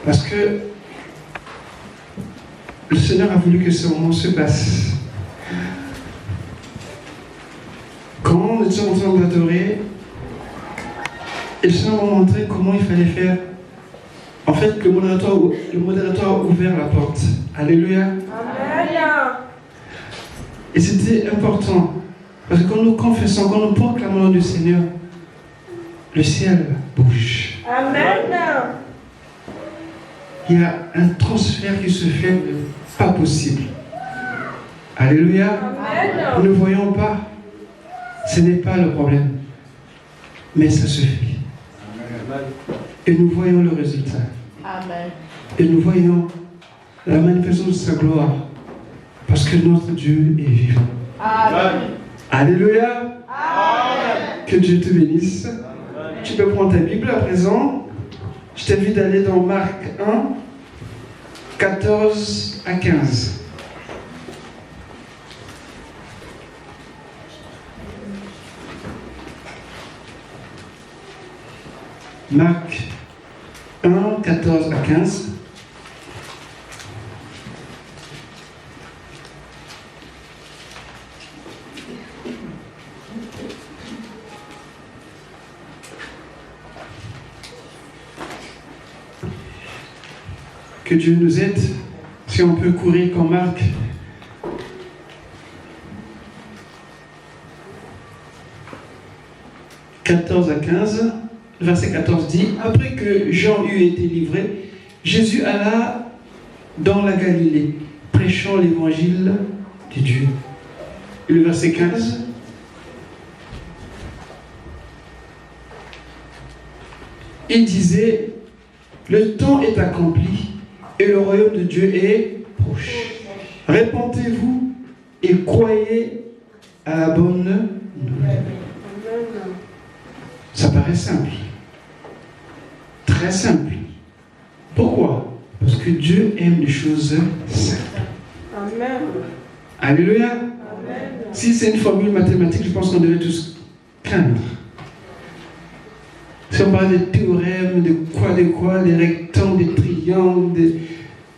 Parce que le Seigneur a voulu que ce moment se passe. Quand nous étions en train d'adorer, et le Seigneur m'a montré comment il fallait faire. En fait, le modérateur a ouvert la porte. Alléluia. Amen. Et c'était important. Parce que quand nous confessons, quand nous proclamons le nom du Seigneur, le ciel bouge. Amen. Il y a un transfert qui se fait pas possible. Alléluia. Amen. Nous ne voyons pas. Ce n'est pas le problème. Mais ça se fait. Et nous voyons le résultat. Amen. Et nous voyons la manifestation de sa gloire. Parce que notre Dieu est vivant. Amen. Alléluia. Amen. Que Dieu te bénisse. Tu peux prendre ta Bible à présent. Je t'invite d'aller dans Marc 1, 14 à 15. Marc 1, 14 à 15. Que Dieu nous aide, si on peut courir comme Marc. « 14 à 15, verset 14 dit, « Après que Jean eut été livré, Jésus alla dans la Galilée, prêchant l'évangile de Dieu. » Et le verset 15, il disait, « Le temps est accompli et le royaume de Dieu est proche. Répentez-vous et croyez à la bonne nouvelle. » Ça paraît simple. Très simple. Pourquoi? Parce que Dieu aime les choses simples. Amen. Alléluia. Amen. Si c'est une formule mathématique, je pense qu'on devait tous craindre. Si on parle des théorèmes, de quoi, des rectangles, des triangles,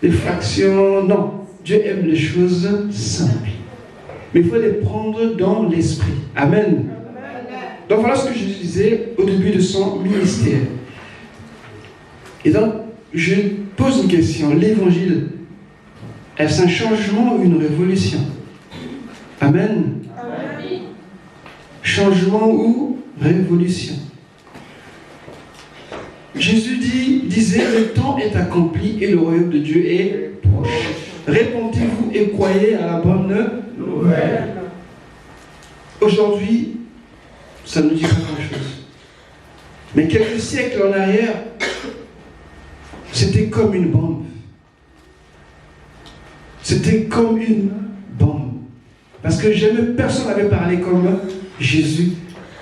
des fractions, non. Dieu aime les choses simples. Mais il faut les prendre dans l'esprit. Amen. Donc voilà ce que je disais au début de son ministère. Et donc, je pose une question. L'évangile, est-ce un changement ou une révolution? Amen. Amen. Changement ou révolution? Jésus disait, le temps est accompli et le royaume de Dieu est proche. Répondez-vous et croyez à la bonne nouvelle. Aujourd'hui, ça ne nous dit pas grand-chose. Mais quelques siècles en arrière, c'était comme une bombe. C'était comme une bombe. Parce que jamais personne n'avait parlé comme Jésus,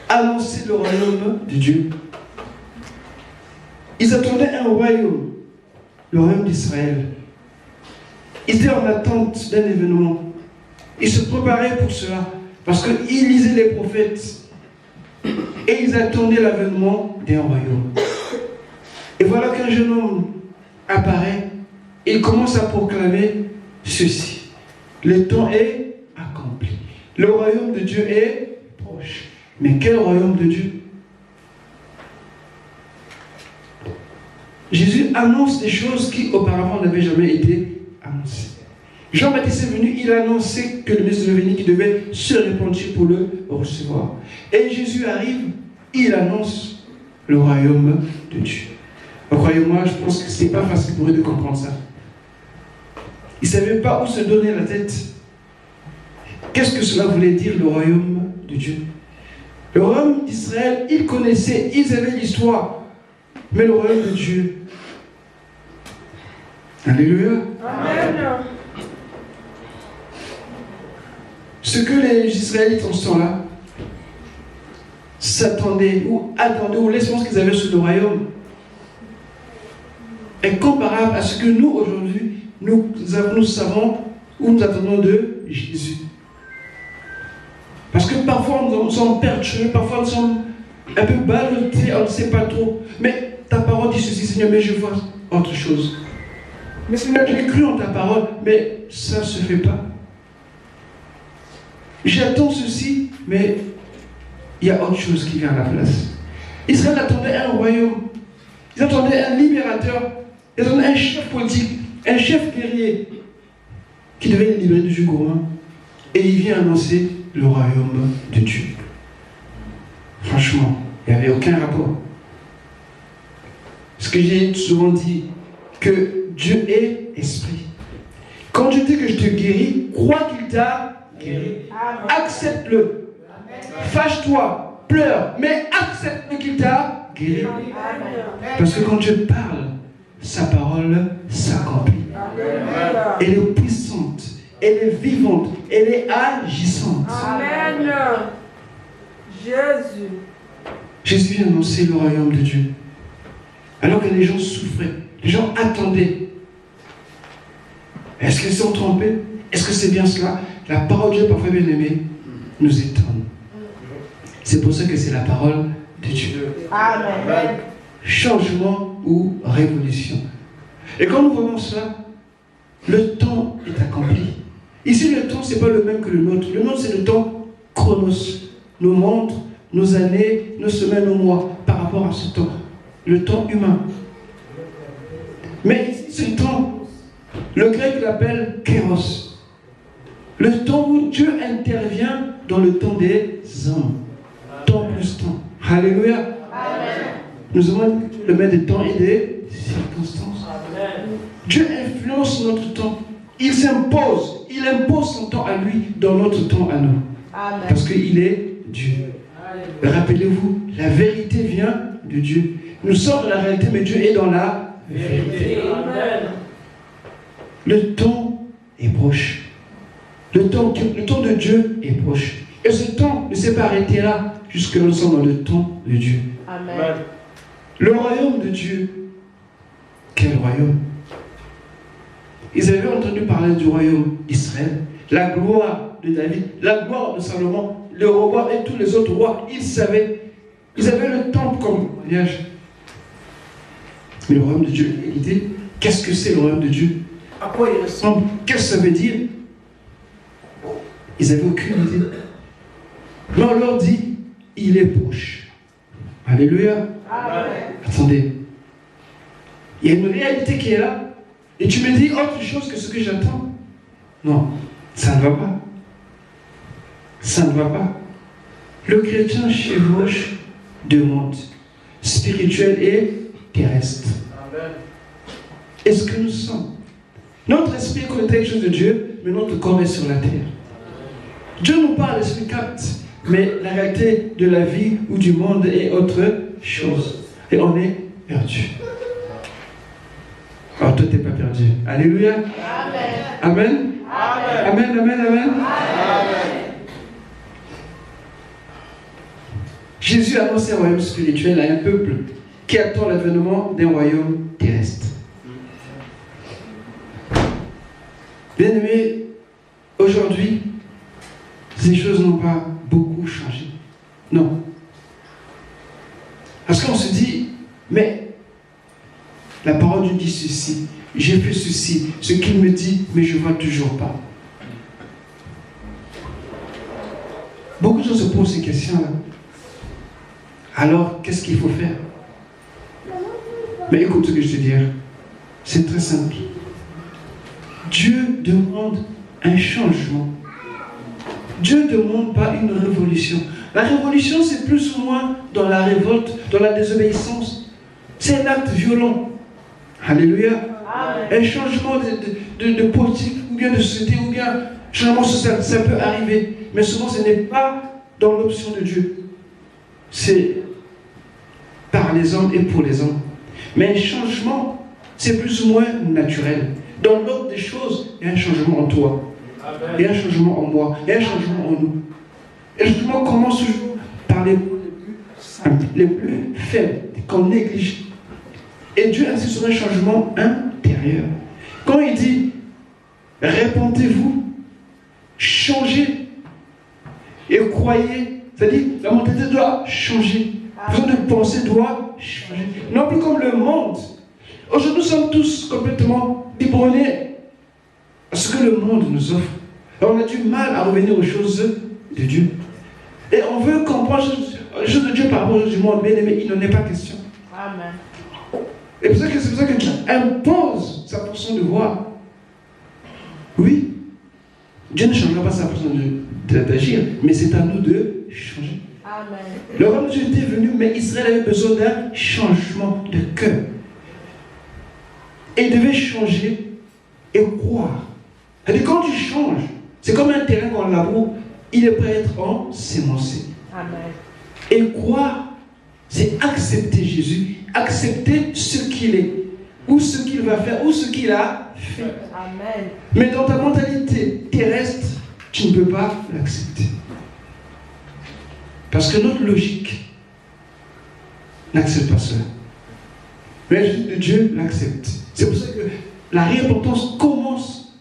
annoncer le royaume de Dieu. Ils attendaient un royaume, le royaume d'Israël. Ils étaient en attente d'un événement. Ils se préparaient pour cela, parce qu'ils lisaient les prophètes. Et ils attendaient l'avènement d'un royaume. Et voilà qu'un jeune homme apparaît, et il commence à proclamer ceci. Le temps est accompli. Le royaume de Dieu est proche. Mais quel royaume de Dieu? Jésus annonce des choses qui auparavant n'avaient jamais été annoncées. Jean-Baptiste est venu, il a annoncé que le Messie devait venir, qui devait se repentir pour le recevoir. Et Jésus arrive, il annonce le royaume de Dieu. Croyez-moi, je pense que ce n'est pas facile pour eux de comprendre ça. Ils ne savaient pas où se donner la tête. Qu'est-ce que cela voulait dire, le royaume de Dieu? Le royaume d'Israël, ils connaissaient, ils avaient l'histoire. Mais le royaume de Dieu. Alléluia. Amen. Ce que les Israélites en ce temps-là s'attendaient ou attendaient, ou l'espérance qu'ils avaient sur le royaume, est comparable à ce que nous, aujourd'hui, nous savons ou nous attendons de Jésus. Parce que parfois nous sommes perturbés, parfois nous sommes un peu ballottés, on ne sait pas trop. Mais ta parole dit ceci, Seigneur, mais je vois autre chose. Mais Seigneur, j'ai cru en ta parole, mais ça ne se fait pas. J'attends ceci, mais il y a autre chose qui vient à la place. Israël attendait un royaume. Ils attendaient un libérateur. Ils attendaient un chef politique, un chef guerrier qui devait les libérer du joug romain. Et il vient annoncer le royaume de Dieu. Franchement, il n'y avait aucun rapport. Ce que j'ai souvent dit, que Dieu est esprit. Quand Dieu dit que je te guéris, crois qu'il t'a guéri. Accepte-le. Fâche-toi, pleure, mais accepte-le qu'il t'a guéri. Parce que quand Dieu parle, sa parole s'accomplit. Elle est puissante, elle est vivante, elle est agissante. Amen. Jésus. Jésus vient annoncer le royaume de Dieu. Alors que les gens souffraient, les gens attendaient. Est-ce qu'ils sont trompés? Est-ce que c'est bien cela? La parole de Dieu, parfois bien aimée, nous étonne. C'est pour ça que c'est la parole de Dieu. Amen. Changement ou révolution. Et quand nous voyons cela, le temps est accompli. Ici, le temps, ce n'est pas le même que le nôtre. Le nôtre, c'est le temps chronos. Nos montres, nos années, nos semaines, nos mois, par rapport à ce temps. Le temps humain. Mais ici, ce temps, le grec l'appelle kéros. Le temps où Dieu intervient dans le temps des hommes. Temps plus temps. Alléluia. Amen. Nous avons le maître des temps et des circonstances. Amen. Dieu influence notre temps. Il s'impose. Il impose son temps à lui dans notre temps à nous. Amen. Parce qu'il est Dieu. Amen. Rappelez-vous, la vérité vient de Dieu. Nous sommes dans la réalité, mais Dieu est dans la vérité. Amen. Le temps est proche. Le temps de Dieu est proche. Et ce temps ne s'est pas arrêté là, jusque nous sommes dans le temps de Dieu. Amen. Le royaume de Dieu, quel royaume? Ils avaient entendu parler du royaume d'Israël, la gloire de David, la gloire de Salomon, le roi et tous les autres rois. Ils savaient. Ils avaient le temple comme mariage. Mais le royaume de Dieu, l'idée, qu'est-ce que c'est le royaume de Dieu? À quoi il ressemble? Qu'est-ce que ça veut dire? Ils n'avaient aucune idée. Mais on leur dit, il est proche. Alléluia. Amen. Attendez. Il y a une réalité qui est là. Et tu me dis autre chose que ce que j'attends. Non, ça ne va pas. Ça ne va pas. Le chrétien chevauche deux mondes, spirituel et terrestre. Amen. Est-ce que nous sommes? Notre esprit connaît quelque chose de Dieu, mais notre corps est sur la terre. Dieu nous parle, l'esprit capte, mais la réalité de la vie ou du monde est autre chose. Et on est perdu. Alors toi, tu n'es pas perdu. Alléluia. Amen. Amen. Amen. Amen. Amen. Amen. Jésus a annoncé un royaume spirituel à un peuple qui attend l'avènement d'un royaume terrestre. Bien-aimés, aujourd'hui, ces choses n'ont pas beaucoup changé. Non. Parce qu'on se dit, mais la parole nous dit ceci, j'ai fait ceci, ce qu'il me dit, mais je ne vois toujours pas. Beaucoup de gens se posent ces questions-là. Alors, qu'est-ce qu'il faut faire? Mais écoute ce que je te dis. C'est très simple. Dieu demande un changement. Dieu ne demande pas une révolution. La révolution, c'est plus ou moins dans la révolte, dans la désobéissance. C'est un acte violent. Alléluia. Amen. Un changement de politique, ou bien de société, ou bien changement social, ça peut arriver. Mais souvent, ce n'est pas dans l'option de Dieu. C'est par les hommes et pour les hommes. Mais un changement, c'est plus ou moins naturel. Dans l'ordre des choses, il y a un changement en toi. Amen. Il y a un changement en moi. Il y a un changement en nous. Et le changement commence toujours par les mots les plus simples, les plus faibles, qu'on néglige. Et Dieu insiste sur un changement intérieur. Quand il dit, répentez-vous, changez et croyez, c'est-à-dire la mentalité doit changer. La façon de penser doit changés. Non plus comme le monde. Aujourd'hui, nous sommes tous complètement biberonnés à ce que le monde nous offre. On a du mal à revenir aux choses de Dieu. Et on veut comprendre les choses de Dieu par rapport aux choses du monde. Bien aimé, il n'en est pas question. Amen. Et c'est pour ça que Dieu impose sa façon de voir. Oui, Dieu ne changera pas sa façon d'agir, mais c'est à nous de changer. Amen. Le royaume de Dieu était venu, mais Israël avait besoin d'un changement de cœur. Et il devait changer et croire. C'est-à-dire, quand tu changes, c'est comme un terrain qu'on laboure, il est prêt à être ensemencé. Amen. Et croire, c'est accepter Jésus, accepter ce qu'il est, ou ce qu'il va faire, ou ce qu'il a fait. Amen. Mais dans ta mentalité terrestre, tu ne peux pas l'accepter. Parce que notre logique n'accepte pas cela. Mais Dieu l'accepte. C'est pour ça que la réimportance commence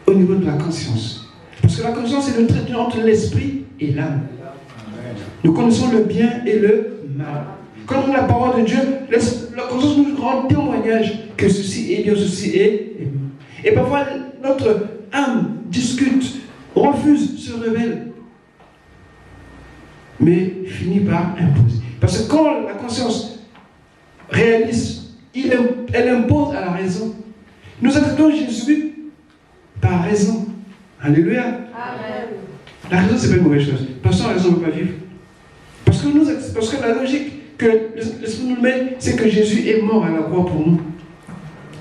au niveau de la conscience. Parce que la conscience est le trait entre l'esprit et l'âme. Nous connaissons le bien et le mal. Quand on a la parole de Dieu, la conscience nous rend témoignage que ceci est bien, ceci est mal. Et parfois, notre âme discute, refuse, se rebelle, mais finit par imposer. Parce que quand la conscience réalise, elle impose à la raison. Nous acceptons Jésus par raison. Alléluia. Amen. La raison, c'est pas une mauvaise chose. Parce que sans raison, on ne peut pas vivre. Parce que la logique que l'Esprit nous met, c'est que Jésus est mort à la croix pour nous.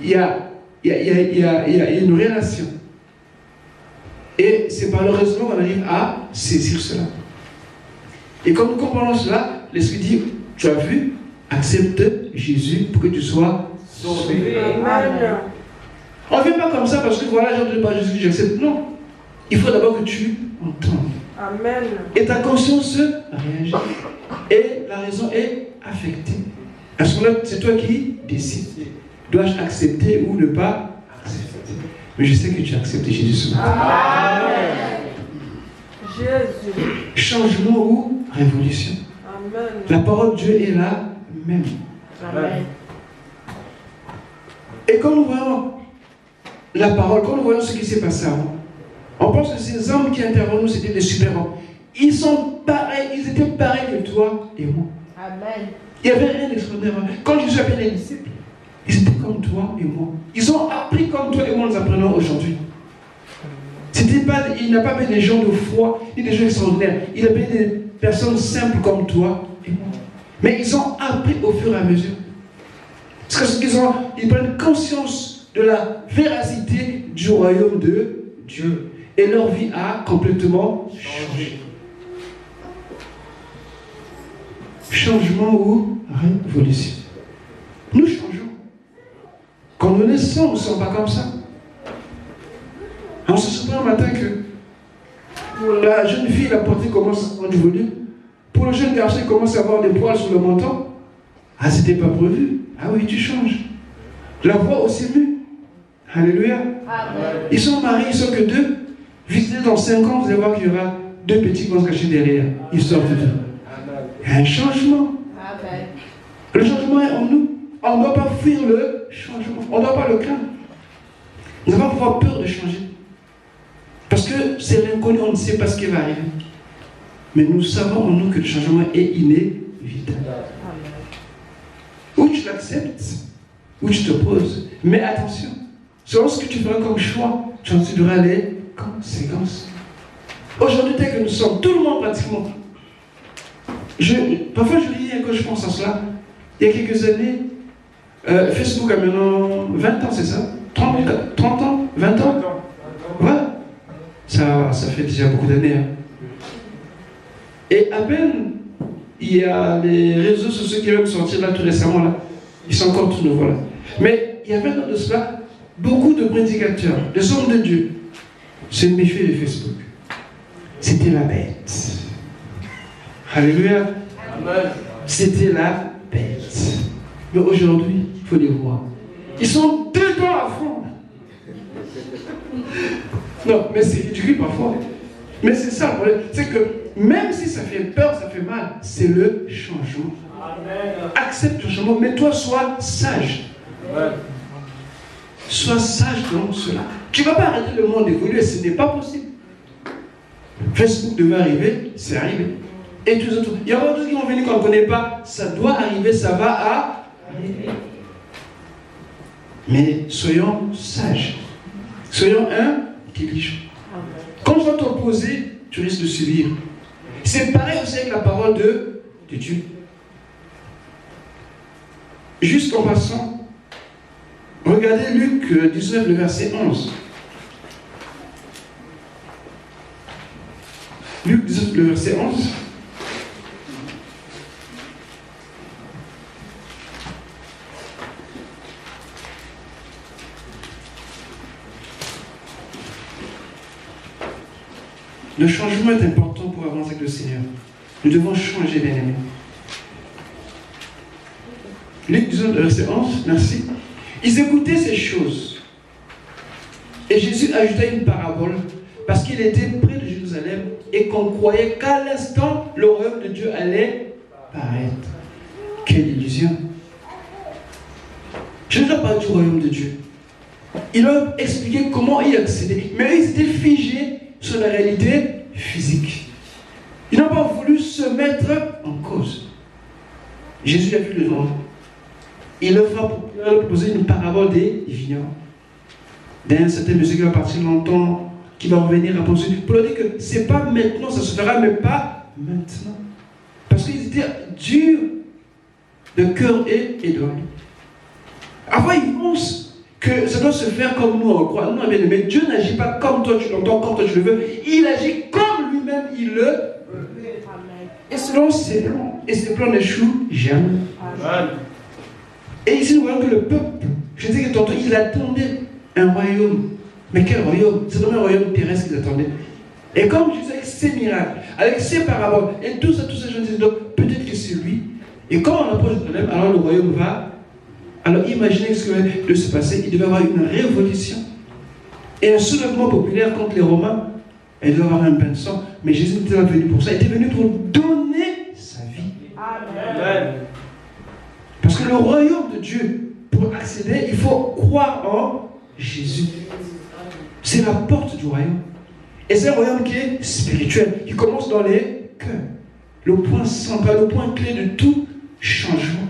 Il y a une relation. Et c'est par le raisonnement qu'on arrive à saisir cela. Et quand nous comprenons cela, l'Esprit dit, tu as vu, accepte Jésus pour que tu sois sauvé. Amen. On ne fait pas comme ça parce que voilà, j'entends pas Jésus, j'accepte. Non. Il faut d'abord que tu entendes. Amen. Et ta conscience réagit. Et la raison est affectée. À ce moment-là, c'est toi qui décides. Dois-je accepter ou ne pas accepter? Mais je sais que tu as accepté Jésus ce matin. Amen. Jésus. Changement ou révolution. Amen. La parole de Dieu est la même. Amen. Et quand nous voyons la parole, quand nous voyons ce qui s'est passé avant, on pense que ces hommes qui intervenaient, c'était des super-hommes. Ils sont pareils, ils étaient pareils que toi et moi. Amen. Il n'y avait rien d'extraordinaire. Quand Jésus appelait les disciples, ils étaient comme toi et moi. Ils ont appris comme toi et moi nous apprenons aujourd'hui. Il n'a pas appelé des gens de foi, ni des gens extraordinaires. Il a appelé des personnes simples comme toi et moi. Mais ils ont appris au fur et à mesure. Parce qu'ils prennent conscience de la véracité du royaume de Dieu. Et leur vie a complètement changé. Changement ou révolution. Nous changeons. Quand nous naissons, nous ne sommes pas comme ça. On se souvient un matin que la jeune fille, la portée commence à prendre du volume. Pour le jeune garçon, il commence à avoir des poils sur le menton. Ah, c'était pas prévu. Ah oui, tu changes. La voix aussi mue. Alléluia. Amen. Ils sont mariés, ils sont que deux. Visitez dans 5 ans, vous allez voir qu'il y aura 2 petits qui vont se cacher derrière. Ils sortent d'eux. Il y a un changement. Amen. Le changement est en nous. On ne doit pas fuir le changement. On ne doit pas le craindre. Nous n'avons pas avoir peur de changer. Parce que c'est l'inconnu, on ne sait pas ce qui va arriver. Mais nous savons en nous que le changement est inévitable. Ou tu l'acceptes, ou tu te poses. Mais attention, selon ce que tu feras comme choix, tu en subiras les conséquences. Aujourd'hui, tel que nous sommes, tout le monde pratiquement. Parfois, je ris quand je pense à cela. Il y a quelques années, Facebook a maintenant 20 ans, c'est ça 30 ans 20 ans. Ouais. Ça fait déjà beaucoup d'années. Hein. Et à peine, il y a les réseaux sociaux qui viennent sortir là tout récemment. Là. Ils sont encore tout nouveaux là. Mais il y a 20 ans de cela, beaucoup de prédicateurs, des hommes de Dieu, se méfiaient de Facebook. C'était la bête. Alléluia. Amen. C'était la bête. Mais aujourd'hui, il faut les voir. Ils sont dedans à fond. Non, mais c'est ridicule parfois. Mais c'est ça le problème. C'est que même si ça fait peur, ça fait mal, c'est le changement. Accepte ton changement, mais toi, sois sage. Sois sage dans cela. Tu ne vas pas arrêter le monde d'évoluer, ce n'est pas possible. Facebook devait arriver, c'est arrivé. Et tous les autres. Il y a d'autres qui vont venir qu'on ne connaît pas. Ça doit arriver, ça va arriver. Mais soyons sages. Soyons intelligents. Quand tu vas t'opposer, tu risques de subir. C'est pareil aussi avec la parole de Dieu. Juste en passant, regardez Luc 19, le verset 11. Luc 19, le verset 11. Le changement est important pour avancer avec le Seigneur. Nous devons changer, bien aimés. Luc 19, verset 11, merci. Ils écoutaient ces choses. Et Jésus ajouta une parabole, parce qu'il était près de Jérusalem et qu'on croyait qu'à l'instant, le royaume de Dieu allait paraître. Quelle illusion! Je ne dois pas du royaume de Dieu. Il leur expliqué comment y accéder. Mais eux, ils étaient figés sur la réalité physique. Ils n'ont pas voulu se mettre en cause. Jésus a vu le nom. Il leur a proposé une parabole des vignerons. D'un certain monsieur qui va partir longtemps, qui va revenir à penser, pour leur dire que ce n'est pas maintenant, ça se fera, mais pas maintenant. Parce qu'ils étaient durs de cœur et d'âme. Avant, ils pensent que ça doit se faire comme nous, on croit. Non, mais Dieu n'agit pas comme toi tu l'entends, comme toi tu le veux. Il agit comme lui-même, il le veut. Et selon ses plans. Et ses plans n'échouent jamais. Amen. Et ici, nous voyons que le peuple, je disais que tantôt, il attendait un royaume. Mais quel royaume? C'est vraiment un royaume terrestre qu'ils attendaient. Et comme je disais, avec ses miracles, avec ses paraboles, et tout ça, tous ces gens disaient, donc peut-être que c'est lui. Et quand on approche de problème, alors le royaume va. Alors imaginez ce qui va de se passer. Il devait y avoir une révolution. Et un soulèvement populaire contre les Romains. Et il devait y avoir un bain de sang. Mais Jésus n'était pas venu pour ça. Il était venu pour donner sa vie. Amen. Parce que le royaume de Dieu, pour accéder, il faut croire en Jésus. C'est la porte du royaume. Et c'est un royaume qui est spirituel, qui commence dans les cœurs. Le point central, le point clé de tout changement.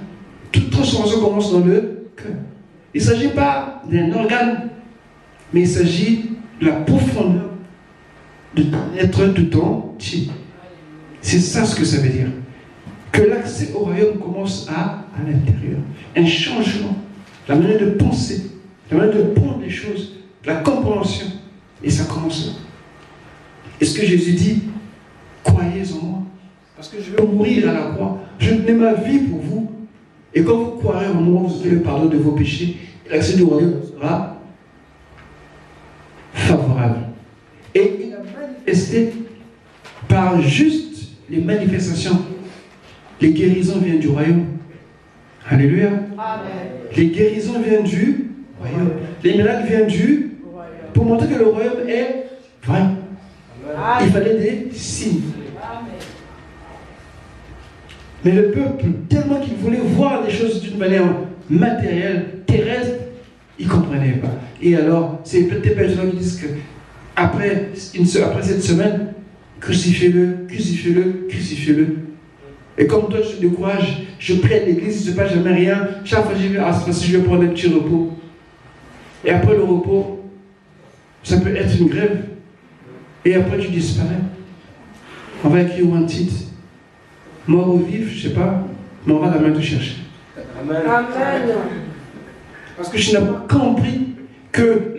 Toute transformation commence dans le cœur. Il ne s'agit pas d'un organe, mais il s'agit de la profondeur de l'être tout entier. C'est ça ce que ça veut dire. Que l'accès au royaume commence à l'intérieur. Un changement, la manière de penser, la manière de prendre les choses, la compréhension. Et ça commence là. Est-ce que Jésus dit, croyez en moi, parce que je vais mourir à la croix, je donne ma vie pour vous. Et quand vous croirez en moi, vous aurez le pardon de vos péchés, et l'accès du royaume sera favorable. Et il a manifesté par juste les manifestations. Les guérisons viennent du royaume. Alléluia. Amen. Les guérisons viennent du royaume. Les miracles viennent du royaume. Pour montrer que le royaume est vrai. Amen. Il fallait des signes. Amen. Mais le peuple, tellement qu'il voulait voir les choses d'une manière matérielle, terrestre, il ne comprenait pas. Et alors, c'est peut-être des gens qui disent que après cette semaine, crucifiez-le, crucifiez-le, crucifiez-le. Et comme toi, tu te décourages, je prie à l'église, il ne se passe jamais rien. Chaque fois que j'y vais, je vais prendre un petit repos. Et après le repos, ça peut être une grève. Et après, tu disparais. On va écrire un titre. Mort ou vif, je ne sais pas, mais on va quand même te chercher. Amen. Amen. Parce que je n'ai pas compris que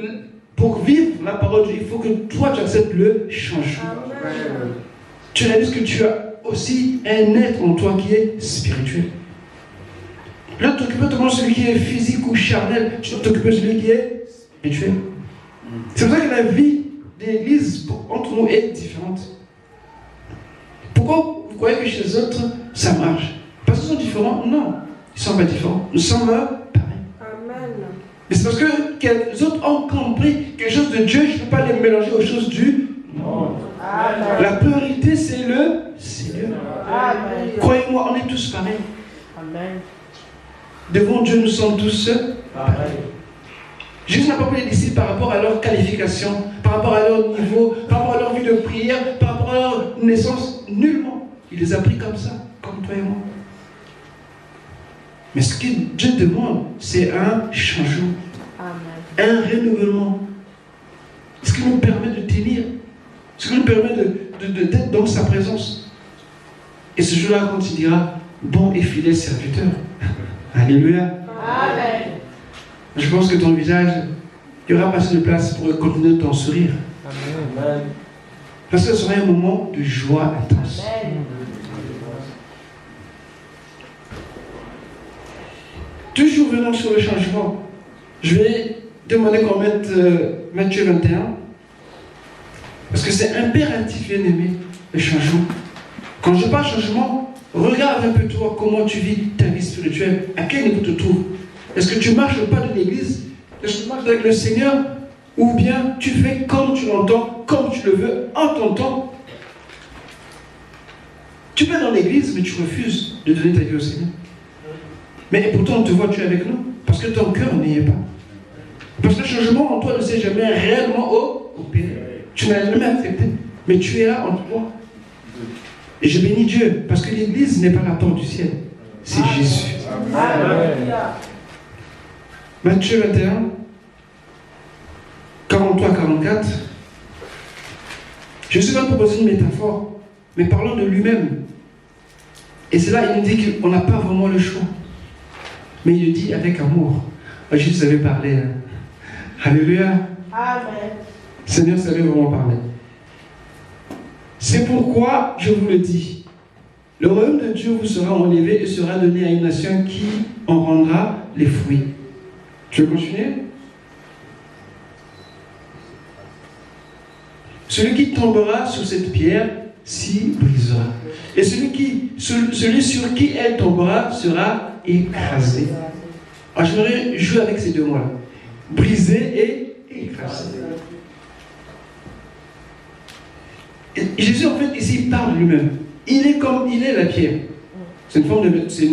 pour vivre la parole de Dieu, il faut que toi, tu acceptes le changement. Amen. Tu réalises que tu as aussi un être en toi qui est spirituel. Là, tu t'occupes de celui qui est physique ou charnel, tu t'occupes de celui qui est spirituel. C'est pour ça que la vie d'église entre nous est différente. Pourquoi vous croyez que chez les autres, ça marche? Parce qu'ils sont différents? Non, ils ne sont pas différents. Nous sommes pareils. Amen. Mais c'est parce que les autres ont compris quelque chose de Dieu, je ne peux pas les mélanger aux choses du monde. Amen. La priorité, c'est le Seigneur. Amen. Croyez-moi, on est tous pareils. Amen. Devant Dieu, nous sommes tous Pareil. Jésus n'a pas pris les disciples par rapport à leur qualification, par rapport à leur niveau, par rapport à leur vie de prière, par rapport à leur naissance. Nullement. Il les a pris comme ça, comme toi et moi. Mais ce que Dieu demande, c'est un changement, Amen. un renouvellement. Ce qui nous permet de tenir, ce qui nous permet d'être dans sa présence. Et ce jour-là, quand il dira, bon et fidèle serviteur, alléluia. Amen. Je pense que ton visage, il y aura pas assez de place pour continuer ton sourire. Amen. Parce que ce sera un moment de joie intense. Amen. Toujours venant sur le changement, je vais demander qu'on mette Matthieu 21. Parce que c'est impératif, bien aimé, le changement. Quand je parle changement, regarde un peu toi comment tu vis ta vie spirituelle. À quel niveau tu te trouves? Est-ce que tu marches au pas de l'église? Est-ce que tu marches avec le Seigneur? Ou bien tu fais comme tu l'entends, comme tu le veux, en ton temps? Tu peux dans l'église, mais tu refuses de donner ta vie au Seigneur. Mais pourtant, on te voit, tu es avec nous. Parce que ton cœur n'y est pas. Parce que le changement en toi ne s'est jamais réellement opéré. Tu n'as jamais accepté. Mais tu es là en toi. Et je bénis Dieu. Parce que l'église n'est pas la porte du ciel. C'est Jésus. Amen. Matthieu 21, 43-44. Jésus va proposer une métaphore, mais parlons de lui-même. Et c'est là il nous dit qu'on n'a pas vraiment le choix. Mais il le dit avec amour. Jésus savait parler. Alléluia. Amen. Seigneur savait vraiment parler. C'est pourquoi je vous le dis. Le royaume de Dieu vous sera enlevé et sera donné à une nation qui en rendra les fruits. Tu veux continuer? Celui qui tombera sur cette pierre s'y brisera. Et celui sur qui elle tombera sera écrasé. Alors, je voudrais jouer avec ces deux mots-là. Briser et écraser. Et Jésus, en fait, ici, il parle de lui-même. Il est comme il est la pierre. C'est une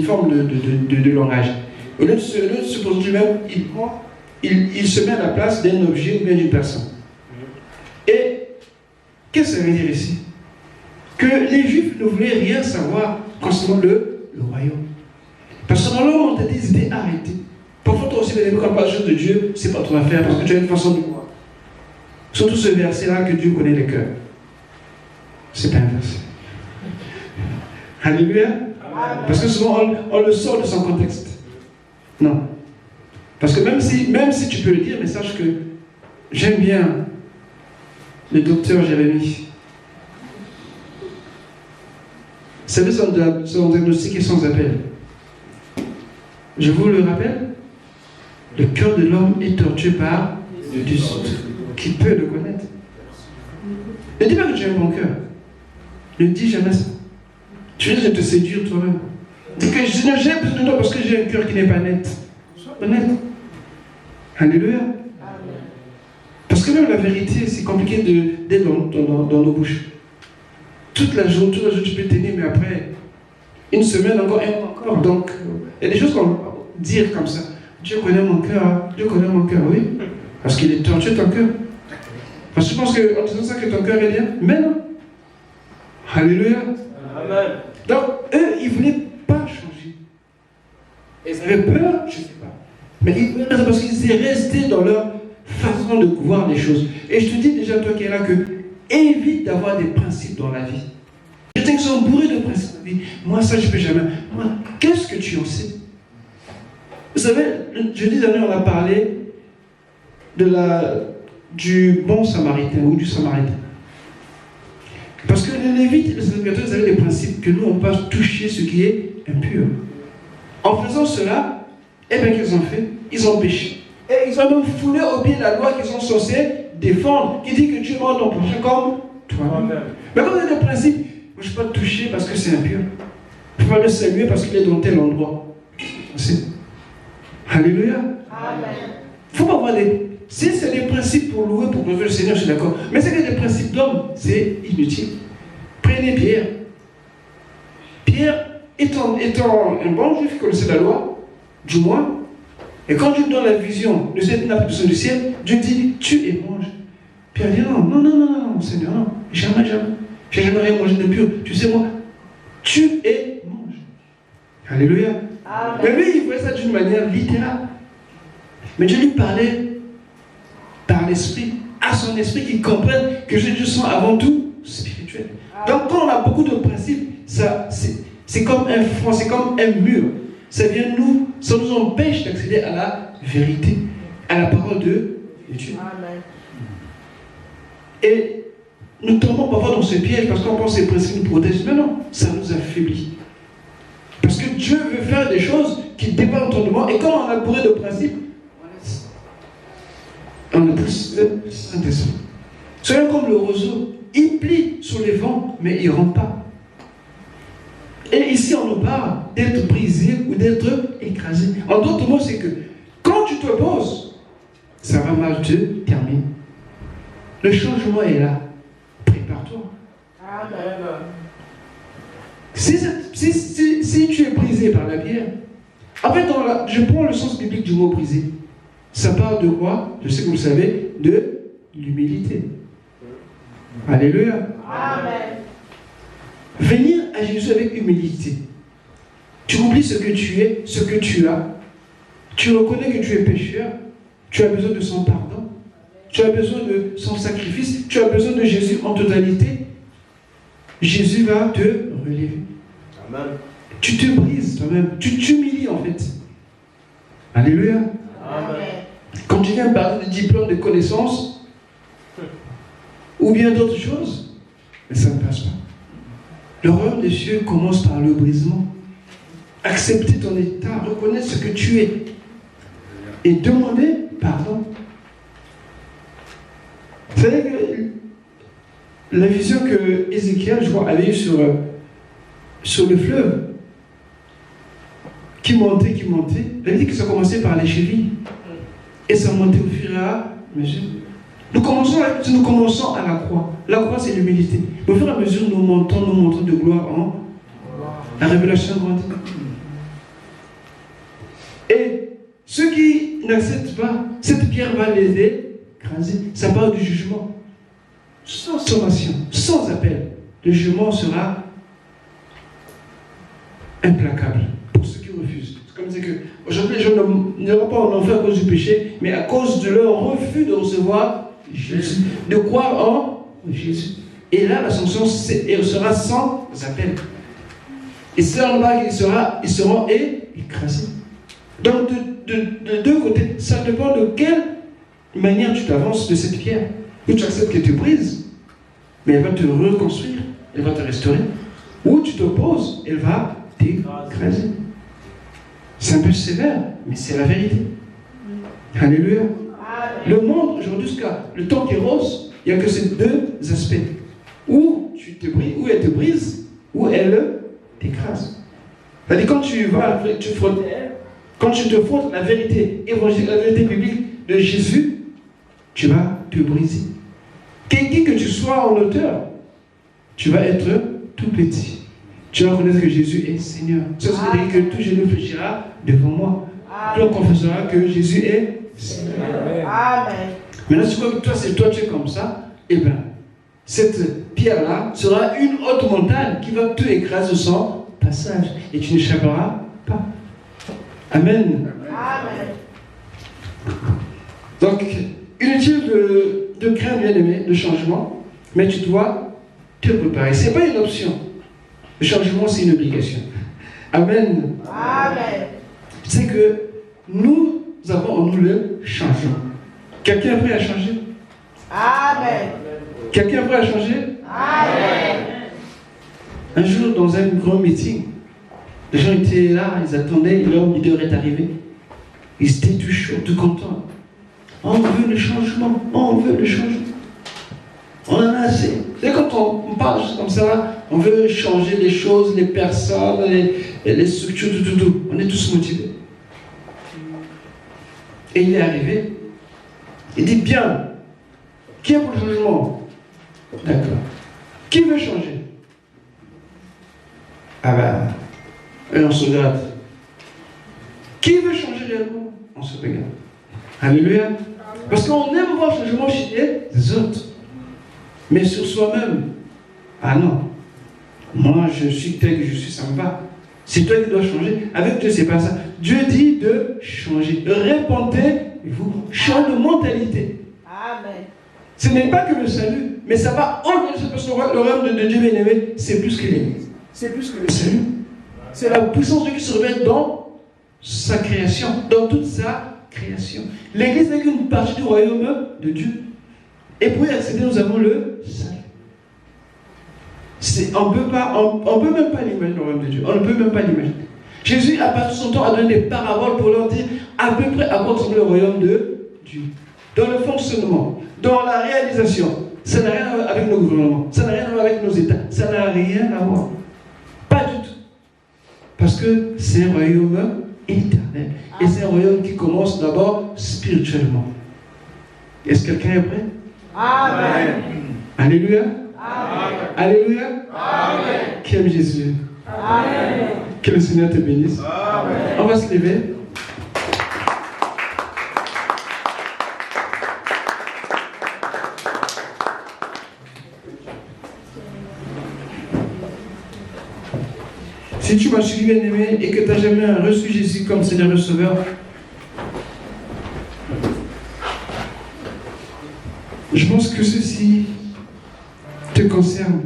forme de langage. Au lieu de se poser lui-même, il se met à la place d'un objet ou bien d'une personne. Et qu'est-ce que ça veut dire ici? Que les Juifs ne voulaient rien savoir concernant le royaume. Parce que dans leur mentalité, ils étaient arrêtés. Parfois, toi aussi, quand on parle de Dieu, c'est pas ton affaire parce que tu as une façon de voir. Surtout ce verset-là que Dieu connaît les cœurs. C'est pas un verset. Alléluia. Parce que souvent, on le sort de son contexte. Non. Parce que même si tu peux le dire, mais sache que j'aime bien le docteur Jérémie. Vous savez, son diagnostic est sans appel. Je vous le rappelle, le cœur de l'homme est torturé par le doute. Qui peut le connaître? Ne dis pas que tu as un bon cœur. Ne dis jamais ça. Tu risques de te séduire toi-même. Dis que j'ai besoin de toi parce que j'ai un cœur qui n'est pas net. Sois honnête. Alléluia. Parce que même la vérité, c'est compliqué d'être dans nos bouches. Toute la journée, tu peux tenir, mais après, une semaine encore. Donc, il y a des choses qu'on va dire comme ça. Dieu connaît mon cœur, Dieu connaît mon cœur, oui. Parce qu'il est torturé ton cœur. Parce que tu penses qu'en disant ça que ton cœur est bien? Mais non. Alléluia. Amen. Donc, eux, ils ne voulaient pas changer. Ils avaient peur, je ne sais pas. Mais ils voulaient parce qu'ils étaient restés dans leur façon de voir les choses. Et je te dis déjà, toi qui es là, que évite d'avoir des principes dans la vie. Les gens qui sont bourrés de principes dans la vie. Moi, ça, je ne peux jamais. Moi, qu'est-ce que tu en sais? Vous savez, jeudi dernier, on a parlé du bon samaritain ou du samaritain. Parce que les Lévites et les sacrificateurs, ils avaient des principes que nous, on ne peut pas toucher ce qui est impur. En faisant cela, eh bien, qu'est-ce qu'ils ont fait? Ils ont péché. Et ils ont même foulé au pied de la loi qu'ils sont censés défendre, qui dit que tu aimeras ton prochain comme toi-même. Mais quand vous avez des principes, moi, je ne peux pas te toucher parce que c'est impur. Je ne peux pas le saluer parce qu'il est dans tel endroit. C'est... Alléluia. Amen. Il ne faut pas avoir des... Si c'est des principes pour louer, pour glorifier le Seigneur, je suis d'accord. Mais c'est que des principes d'homme, c'est inutile. Prenez Pierre. Pierre étant un bon juif qui connaissait la loi, du moins, et quand Dieu donne la vision de cette nappe du ciel, Dieu dit, tue et mange. Pierre dit, non, Seigneur, non, jamais. J'ai jamais rien mangé de pur. Tu sais, moi, tue et mange. Alléluia. Amen. Mais lui, il voyait ça d'une manière littérale. Mais Dieu lui parlait par l'esprit, à son esprit, qu'il comprenne que Dieu sont avant tout spirituels. Donc, quand on a beaucoup de principes, ça, c'est comme un front, c'est comme un mur. Ça nous empêche d'accéder à la vérité, à la parole de Dieu. Amen. Et nous tombons parfois dans ce piège parce qu'on pense que ces principes nous protègent. Mais non, ça nous affaiblit. Parce que Dieu veut faire des choses qui dépassent notre entendement. Et quand on a bourré de principes, on est plus intéressant. Soyons comme le roseau. Il plie sous les vents, mais il ne rampe pas. Et ici, on nous parle d'être brisé ou d'être écrasé. En d'autres mots, c'est que quand tu te poses, ça va mal te terminer. Le changement est là. Prépare-toi. Amen. Si tu es brisé par la bière, en fait, je prends le sens biblique du mot brisé. Ça parle de quoi? Je sais que vous le savez, de l'humilité. Alléluia. Amen. Venir à Jésus avec humilité. Tu oublies ce que tu es, ce que tu as. Tu reconnais que tu es pécheur. Tu as besoin de son pardon. Tu as besoin de son sacrifice. Tu as besoin de Jésus en totalité. Jésus va te relever. Amen. Tu te brises toi-même. Tu t'humilies en fait. Alléluia. Amen. Quand tu viens parler de diplôme, de connaissances, ou bien d'autres choses, mais ça ne passe pas. Le royaume des cieux commence par le brisement. Accepter ton état, reconnaître ce que tu es et demander pardon. Vous savez que la vision que Ézéchiel, je crois, avait eue sur le fleuve, qui montait, il a dit que ça commençait par les chevilles et ça montait au fur et à mesure. Nous commençons à la croix. La croix, c'est l'humilité. Au fur et à mesure, nous montons de gloire en la révélation grandit. Et ceux qui n'acceptent pas, cette pierre va les écraser. Ça parle du jugement. Sans sommation, sans appel. Le jugement sera implacable pour ceux qui refusent. C'est comme c'est que aujourd'hui, les gens n'iront pas en enfer à cause du péché, mais à cause de leur refus de recevoir Jésus, de croire en Jésus. Et là, la sanction sera sans appel. Et c'est là qu'ils seront écrasés. Donc, de deux côtés, ça dépend de quelle manière tu t'avances de cette pierre. Ou tu acceptes qu'elle te brise, mais elle va te reconstruire, elle va te restaurer. Ou tu t'opposes, elle va t'écraser. C'est un peu sévère, mais c'est la vérité. Alléluia. Le monde, aujourd'hui, jusqu'à le temps qui rose, il n'y a que ces deux aspects. Ou tu te brises, ou elle te brise, ou elle t'écrase. C'est-à-dire, quand tu vas, quand tu te frottes la vérité évangélique, la vérité biblique de Jésus, tu vas te briser. Qui que tu sois en hauteur, tu vas être tout petit. Tu vas reconnaître que Jésus est Seigneur. Ça veut dire que tout genou fléchira devant moi. Tout on confessera que Jésus est Seigneur. Amen. Maintenant, si toi tu es comme ça, eh bien, cette pierre-là sera une haute montagne qui va te écraser au son passage. Et tu n'échapperas pas. Amen. Amen. Donc, inutile de craindre, bien aimé, le changement, mais tu dois te préparer. Ce n'est pas une option. Le changement, c'est une obligation. Amen. Amen. C'est que nous avons en nous le changement. Quelqu'un est prêt à changer? Amen. Quelqu'un est prêt à changer? Amen. Un jour, dans un grand meeting, les gens étaient là, ils attendaient, leur leader est arrivé. Ils étaient tout chauds, tout contents. On veut le changement, on veut le changement. On en a assez. Et quand on parle comme ça, on veut changer les choses, les personnes, les structures, tout. On est tous motivés. Et il est arrivé. Il dit bien, qui est pour le changement? D'accord. Qui veut changer? Ah ben, et on se regarde. Qui veut changer réellement? On se regarde. Alléluia. Parce qu'on aime voir le changement chez les autres. Mais sur soi-même, ah non. Moi, je suis tel que je suis, ça me va. C'est toi qui dois changer. Avec Dieu, c'est pas ça. Dieu dit de changer. Répondez-vous. Change de mentalité. Amen. Ce n'est pas que le salut, mais ça va au-delà parce que le royaume de Dieu bien-aimé, c'est plus que l'Église. C'est plus que le salut. C'est la puissance de Dieu qui se révèle dans sa création, dans toute sa création. L'Église n'est qu'une partie du royaume de Dieu. Et pour y accéder, nous avons le salut. On ne peut même pas l'imaginer, le royaume de Dieu. On ne peut même pas l'imaginer. Jésus, à partir de son temps, a donné des paraboles pour leur dire à peu près à quoi ressemble le royaume de Dieu. Dans le fonctionnement, dans la réalisation. Ça n'a rien à voir avec nos gouvernements. Ça n'a rien à voir avec nos États. Ça n'a rien à voir. Pas du tout. Parce que c'est un royaume éternel. Et c'est un royaume qui commence d'abord spirituellement. Est-ce que quelqu'un est prêt? Amen. Alléluia. Amen. Alléluia. Amen. Qui aime Jésus? Amen. Que le Seigneur te bénisse. Amen. On va se lever. Si tu m'as suivi, bien-aimé, et que tu n'as jamais reçu Jésus comme Seigneur et Sauveur, je pense que ceci te concerne.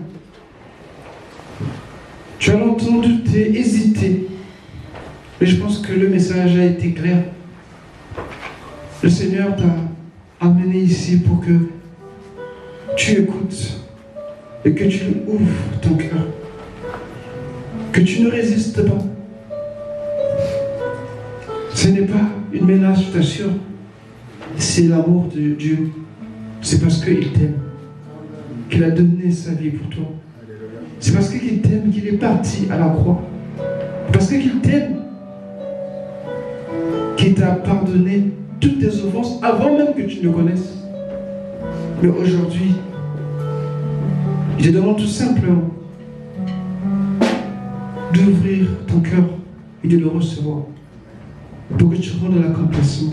Tu as longtemps douté, hésité, mais je pense que le message a été clair. Le Seigneur t'a amené ici pour que tu écoutes et que tu ouvres ton cœur. Que tu ne résistes pas. Ce n'est pas une menace, je t'assure. C'est l'amour de Dieu. C'est parce qu'il t'aime qu'il a donné sa vie pour toi. C'est parce qu'il t'aime qu'il est parti à la croix. Parce qu'il t'aime qu'il t'a pardonné toutes tes offenses avant même que tu ne le connaisses. Mais aujourd'hui, il te demande tout simplement d'ouvrir ton cœur et de le recevoir pour que tu rentres dans l'accomplissement.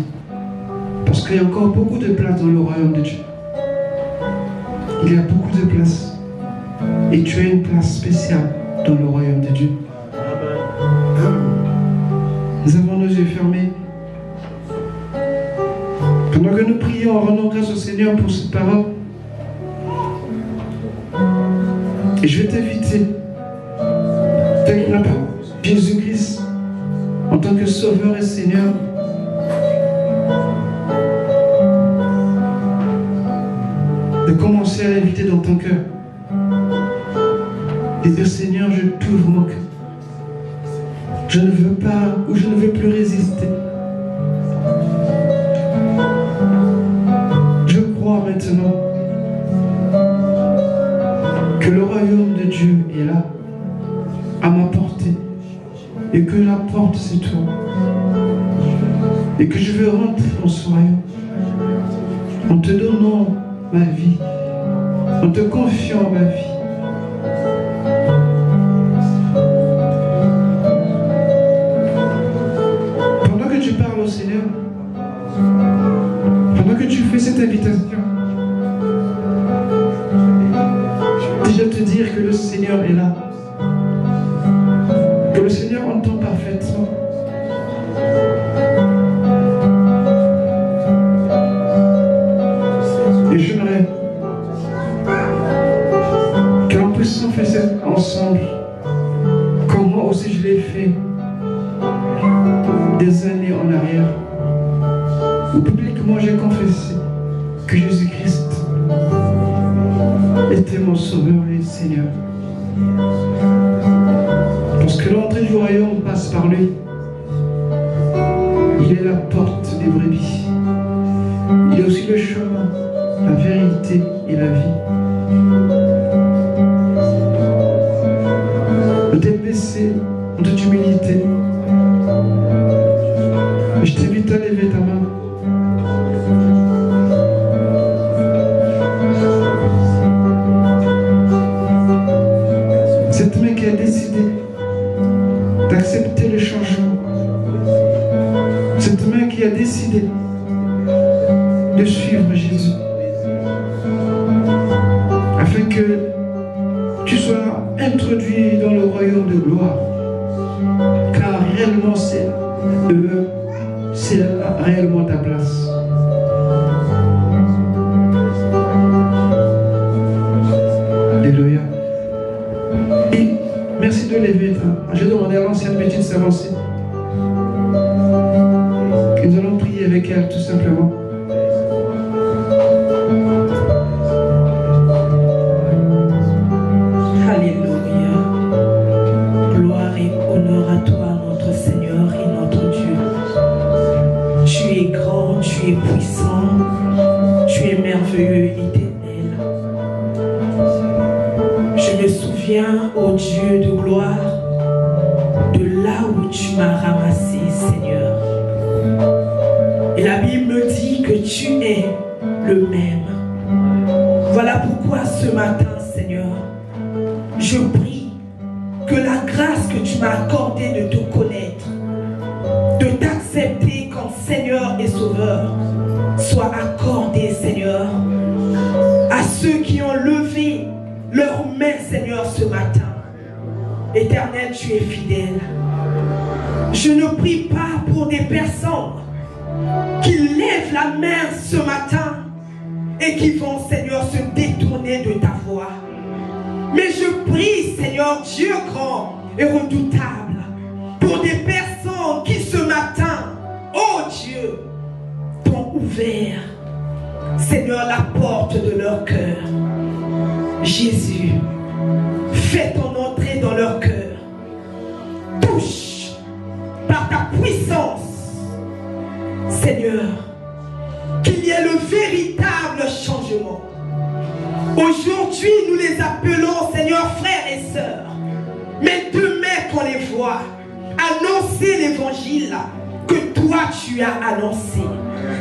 Parce qu'il y a encore beaucoup de place dans le royaume de Dieu. Il y a beaucoup de place. Et tu as une place spéciale dans le royaume de Dieu. Nous avons nos yeux fermés. Pendant que nous prions en rendant grâce au Seigneur pour cette parole, et je vais t'inviter, tel qu'il n'a pas Jésus-Christ en tant que Sauveur et Seigneur, de commencer à l'inviter dans ton cœur et dire Seigneur, je t'ouvre mon cœur. Je ne veux pas ou je ne veux plus résister. Je crois maintenant que le royaume de Dieu est là, à ma portée, et que la porte c'est toi, et que je veux rentrer dans ce royaume en te donnant ma vie, en te confiant ma vie. Pendant que tu parles au Seigneur, pendant que tu fais cette invitation, déjà te dire que le Seigneur est là, que le Seigneur entend parfaitement. Et j'aimerais que l'on puisse faire ça ensemble, comme moi aussi je l'ai fait des années en arrière, où publiquement j'ai confessé que Jésus-Christ était mon Sauveur et Seigneur. Parce que l'entrée du royaume passe par lui. Il est la porte des brebis. Il est aussi le chemin, la vérité et la vie. De tête baissée, en toute humilité, je t'invite à lever ta main. Cette main qui a décidé d'accepter Cette main qui a décidé de suivre Jésus. Afin que tu sois introduit dans le royaume de gloire. Car réellement c'est réellement ta place. Alléluia. Et merci de lever. J'ai demandé à l'ancienne petite s'avancer. Nous allons prier avec elle tout simplement. Alléluia. Gloire et honneur à toi, notre Seigneur et notre Dieu. Tu es grand, tu es puissant, tu es merveilleux, éternel. Je me souviens, ô Dieu de gloire, de là où tu m'as ramassé, Seigneur. Et la Bible me dit que tu es le même. Voilà pourquoi ce matin, Seigneur, je prie que la grâce que tu m'as accordée de te connaître, de t'accepter comme Seigneur et Sauveur, soit accordée, Seigneur, à ceux qui ont levé leurs mains, Seigneur, ce matin. Éternel, tu es fidèle. Je ne prie pas pour des personnes qui lèvent la main ce matin et qui vont, Seigneur, se détourner de ta voix. Mais je prie, Seigneur, Dieu grand et redoutable, pour des personnes qui ce matin, oh Dieu, t'ont ouvert, Seigneur, la porte de leur cœur. Jésus, fais ton entrée dans leur cœur. Touche par ta puissance, Seigneur, qu'il y ait le véritable changement. Aujourd'hui, nous les appelons, Seigneur, frères et sœurs. Mais demain qu'on les voit annoncer l'évangile que toi tu as annoncé.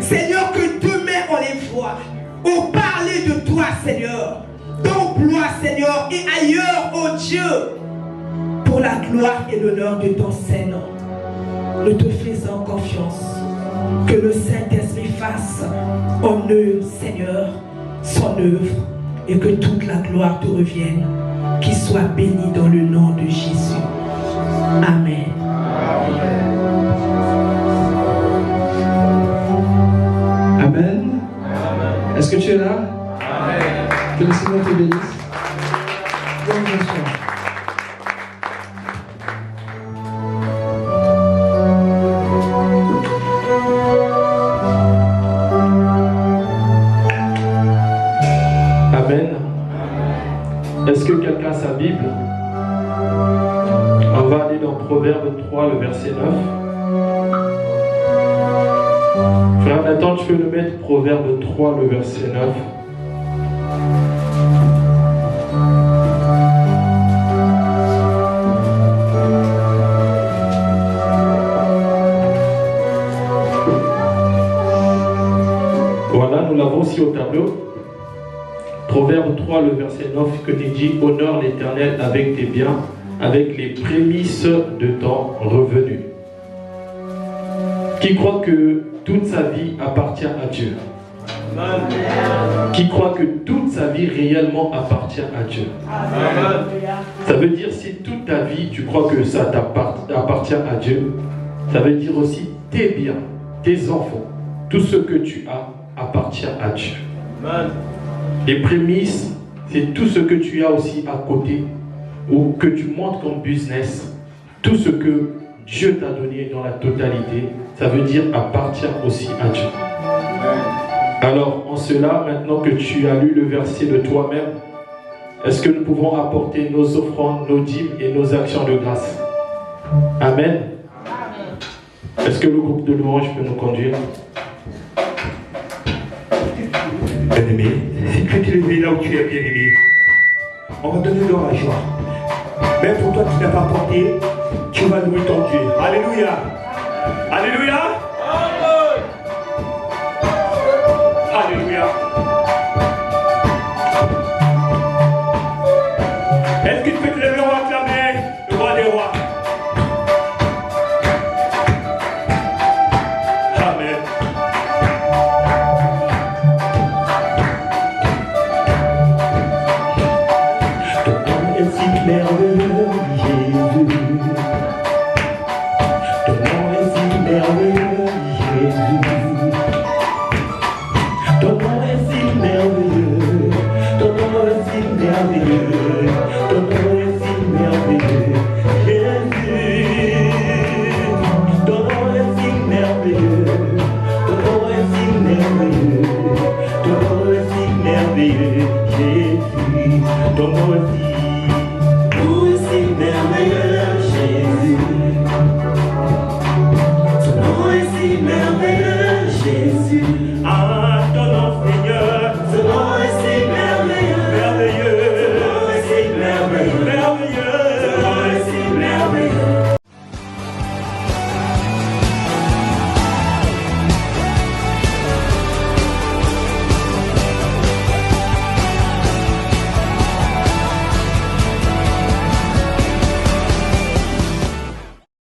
Seigneur, que demain on les voit, on parler de toi, Seigneur, d'emploi, Seigneur, et ailleurs, oh Dieu, pour la gloire et l'honneur de ton Saint-Nom. Nous te faisons confiance. Que le Saint-Esprit fasse en eux, Seigneur, son œuvre, et que toute la gloire te revienne. Qu'il soit béni dans le nom de Jésus. Amen. Amen. Est-ce que tu es là? Amen. Que le Seigneur te bénisse. Bonsoir. Amen. Est-ce que quelqu'un a sa Bible? On va aller dans Proverbe 3, le verset 9. Frère Nathan, tu peux nous mettre Proverbe 3, le verset 9. Voilà, nous l'avons aussi au tableau. Proverbe 3, le verset 9, que tu dis: honore l'Éternel avec tes biens, avec les prémices de ton revenu. Qui croit que toute sa vie appartient à Dieu? Amen. Qui croit que toute sa vie réellement appartient à Dieu? Amen. Ça veut dire, si toute ta vie tu crois que ça appartient à Dieu, ça veut dire aussi tes biens, tes enfants, tout ce que tu as appartient à Dieu. Amen. Les prémices, c'est tout ce que tu as aussi à côté ou que tu montes comme business. Tout ce que Dieu t'a donné dans la totalité, ça veut dire appartient aussi à Dieu. Alors, en cela, maintenant que tu as lu le verset de toi-même, est-ce que nous pouvons apporter nos offrandes, nos dîmes et nos actions de grâce? Amen. Est-ce que le groupe de louange peut nous conduire? Bien-aimé, si tu es élevé là où tu es, bien-aimé, on va donner leur la joie. Même pour toi qui n'as pas porté, tu vas louer ton Dieu. Alléluia. Alléluia. Alléluia. Est-ce que tu peux te lever, on va acclamer le roi des rois? aussi merveilleux, Jésus. Ton nom est si merveilleux, Jésus.